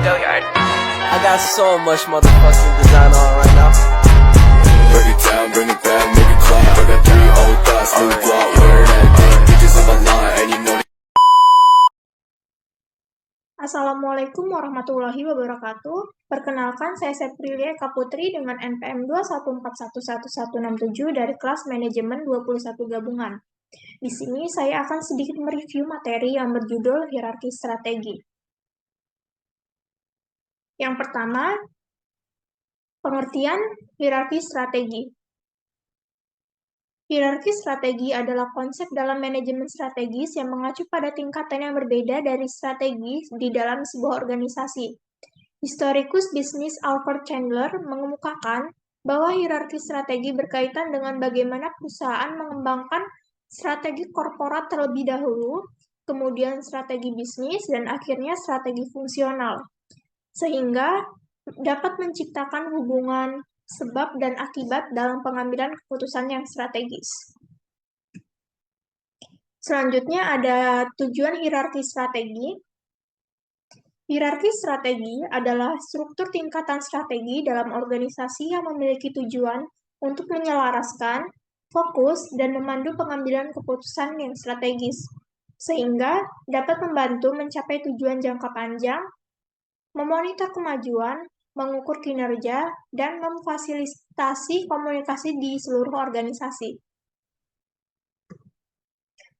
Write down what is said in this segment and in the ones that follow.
I got so much motherfucking design on right now. Break it down, bring it back, make it clap. I got 3 old thoughts, new block, where that day. Bitches on my line, and you know. Assalamualaikum warahmatullahi wabarakatuh. Perkenalkan, saya Seprilia Eka Putri dengan NPM 2141117 dari kelas manajemen 21 gabungan. Di sini saya akan sedikit mereview materi yang berjudul hierarki strategi. Yang pertama, pengertian hierarki strategi. Hierarki strategi adalah konsep dalam manajemen strategis yang mengacu pada tingkatan yang berbeda dari strategi di dalam sebuah organisasi. Historikus bisnis Albert Chandler mengemukakan bahwa hierarki strategi berkaitan dengan bagaimana perusahaan mengembangkan strategi korporat terlebih dahulu, kemudian strategi bisnis, dan akhirnya strategi fungsional, sehingga dapat menciptakan hubungan sebab dan akibat dalam pengambilan keputusan yang strategis. Selanjutnya ada tujuan hierarki strategi. Hierarki strategi adalah struktur tingkatan strategi dalam organisasi yang memiliki tujuan untuk menyelaraskan, fokus, dan memandu pengambilan keputusan yang strategis, sehingga dapat membantu mencapai tujuan jangka panjang, memonitor kemajuan, mengukur kinerja, dan memfasilitasi komunikasi di seluruh organisasi.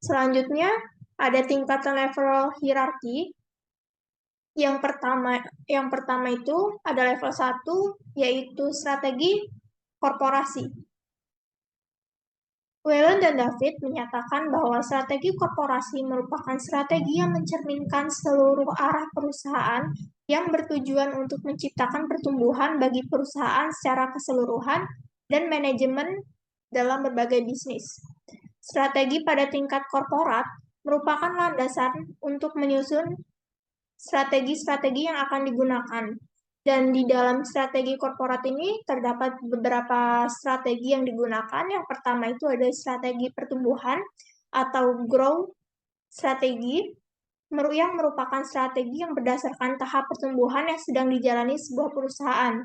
Selanjutnya, ada tingkatan level hierarki. Yang pertama itu ada level 1, yaitu strategi korporasi. Whelan dan David menyatakan bahwa strategi korporasi merupakan strategi yang mencerminkan seluruh arah perusahaan yang bertujuan untuk menciptakan pertumbuhan bagi perusahaan secara keseluruhan dan manajemen dalam berbagai bisnis. Strategi pada tingkat korporat merupakan landasan untuk menyusun strategi-strategi yang akan digunakan. Dan di dalam strategi korporat ini terdapat beberapa strategi yang digunakan. Yang pertama itu ada strategi pertumbuhan atau growth strategi, yang merupakan strategi yang berdasarkan tahap pertumbuhan yang sedang dijalani sebuah perusahaan.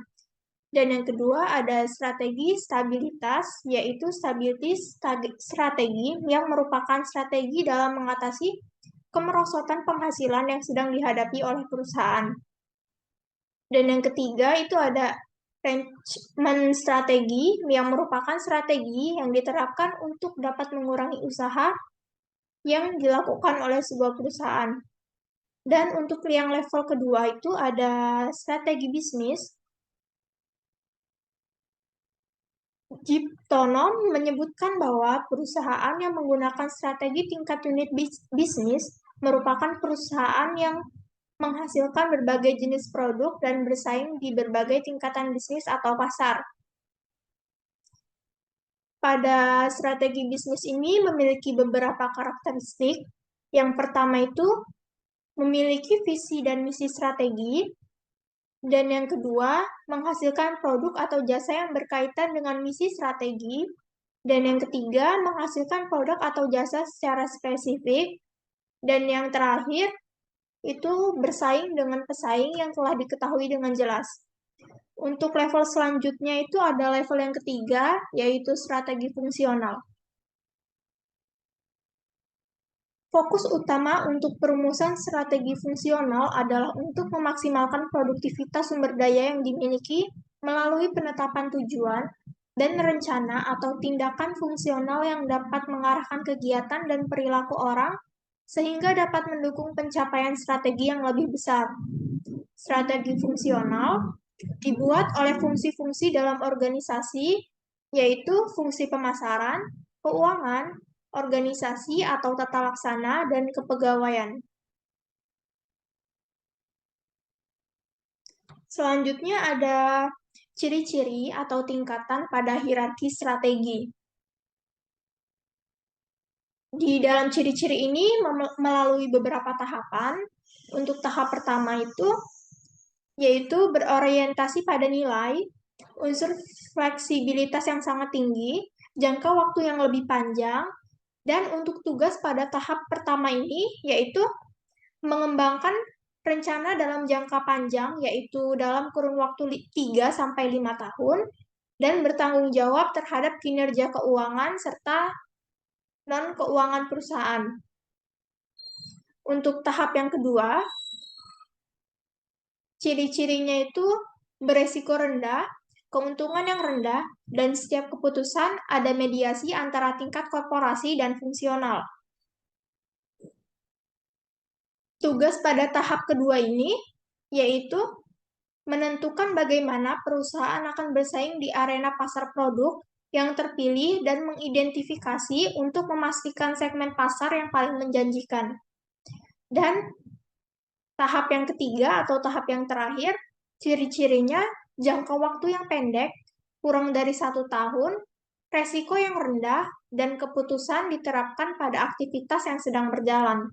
Dan yang kedua ada strategi stabilitas, yaitu stability strategi yang merupakan strategi dalam mengatasi kemerosotan penghasilan yang sedang dihadapi oleh perusahaan. Dan yang ketiga itu ada retrenchment strategi yang merupakan strategi yang diterapkan untuk dapat mengurangi usaha yang dilakukan oleh sebuah perusahaan. Dan untuk yang level kedua itu ada strategi bisnis. Giptonom menyebutkan bahwa perusahaan yang menggunakan strategi tingkat unit bisnis merupakan perusahaan yang menghasilkan berbagai jenis produk dan bersaing di berbagai tingkatan bisnis atau pasar. Pada strategi bisnis ini memiliki beberapa karakteristik. Yang pertama itu memiliki visi dan misi strategi. Dan yang kedua, menghasilkan produk atau jasa yang berkaitan dengan misi strategi. Dan yang ketiga, menghasilkan produk atau jasa secara spesifik. Dan yang terakhir, itu bersaing dengan pesaing yang telah diketahui dengan jelas. Untuk level selanjutnya itu ada level yang ketiga, yaitu strategi fungsional. Fokus utama untuk perumusan strategi fungsional adalah untuk memaksimalkan produktivitas sumber daya yang dimiliki melalui penetapan tujuan dan rencana atau tindakan fungsional yang dapat mengarahkan kegiatan dan perilaku orang sehingga dapat mendukung pencapaian strategi yang lebih besar. Strategi fungsional dibuat oleh fungsi-fungsi dalam organisasi, yaitu fungsi pemasaran, keuangan, organisasi atau tata laksana, dan kepegawaian. Selanjutnya ada ciri-ciri atau tingkatan pada hierarki strategi. Di dalam ciri-ciri ini melalui beberapa tahapan. Untuk tahap pertama itu yaitu berorientasi pada nilai, unsur fleksibilitas yang sangat tinggi, jangka waktu yang lebih panjang, dan untuk tugas pada tahap pertama ini yaitu mengembangkan rencana dalam jangka panjang, yaitu dalam kurun waktu 3-5 tahun, dan bertanggung jawab terhadap kinerja keuangan serta non-keuangan perusahaan. Untuk tahap yang kedua, ciri-cirinya itu beresiko rendah, keuntungan yang rendah, dan setiap keputusan ada mediasi antara tingkat korporasi dan fungsional. Tugas pada tahap kedua ini yaitu menentukan bagaimana perusahaan akan bersaing di arena pasar produk yang terpilih dan mengidentifikasi untuk memastikan segmen pasar yang paling menjanjikan. Dan tahap yang ketiga atau tahap yang terakhir, ciri-cirinya jangka waktu yang pendek, kurang dari 1 tahun, resiko yang rendah, dan keputusan diterapkan pada aktivitas yang sedang berjalan.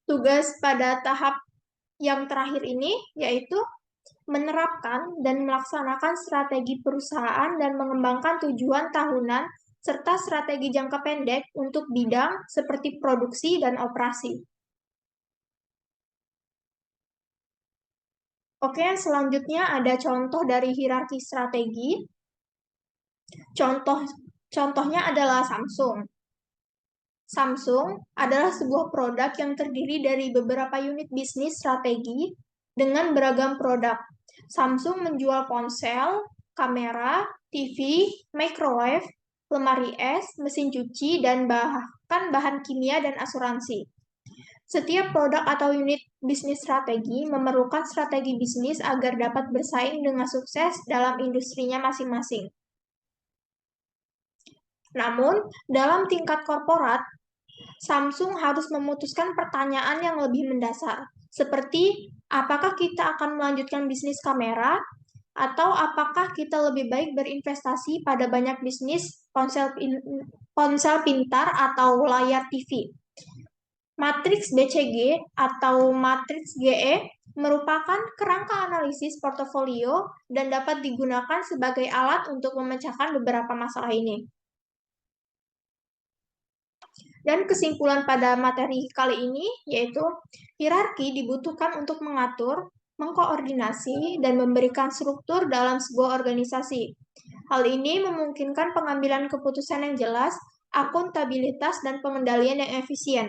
Tugas pada tahap yang terakhir ini yaitu menerapkan dan melaksanakan strategi perusahaan dan mengembangkan tujuan tahunan serta strategi jangka pendek untuk bidang seperti produksi dan operasi. Oke, selanjutnya ada contoh dari hierarki strategi. Contohnya adalah Samsung. Samsung adalah sebuah produk yang terdiri dari beberapa unit bisnis strategi dengan beragam produk. Samsung menjual ponsel, kamera, TV, microwave, lemari es, mesin cuci, dan bahkan bahan kimia dan asuransi. Setiap produk atau unit bisnis strategi memerlukan strategi bisnis agar dapat bersaing dengan sukses dalam industrinya masing-masing. Namun, dalam tingkat korporat, Samsung harus memutuskan pertanyaan yang lebih mendasar, seperti apakah kita akan melanjutkan bisnis kamera, atau apakah kita lebih baik berinvestasi pada banyak bisnis ponsel pintar atau layar TV. Matriks BCG atau matriks GE merupakan kerangka analisis portofolio dan dapat digunakan sebagai alat untuk memecahkan beberapa masalah ini. Dan kesimpulan pada materi kali ini yaitu hierarki dibutuhkan untuk mengatur, mengkoordinasi, dan memberikan struktur dalam sebuah organisasi. Hal ini memungkinkan pengambilan keputusan yang jelas, akuntabilitas, dan pengendalian yang efisien.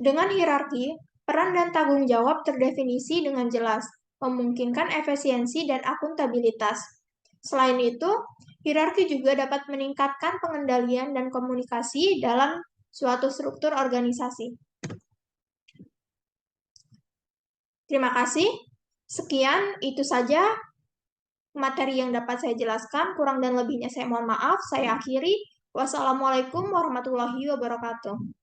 Dengan hierarki, peran dan tanggung jawab terdefinisi dengan jelas, memungkinkan efisiensi dan akuntabilitas. Selain itu, hierarki juga dapat meningkatkan pengendalian dan komunikasi dalam suatu struktur organisasi. Terima kasih. Sekian, itu saja materi yang dapat saya jelaskan. Kurang dan lebihnya saya mohon maaf. Saya akhiri. Wassalamualaikum warahmatullahi wabarakatuh.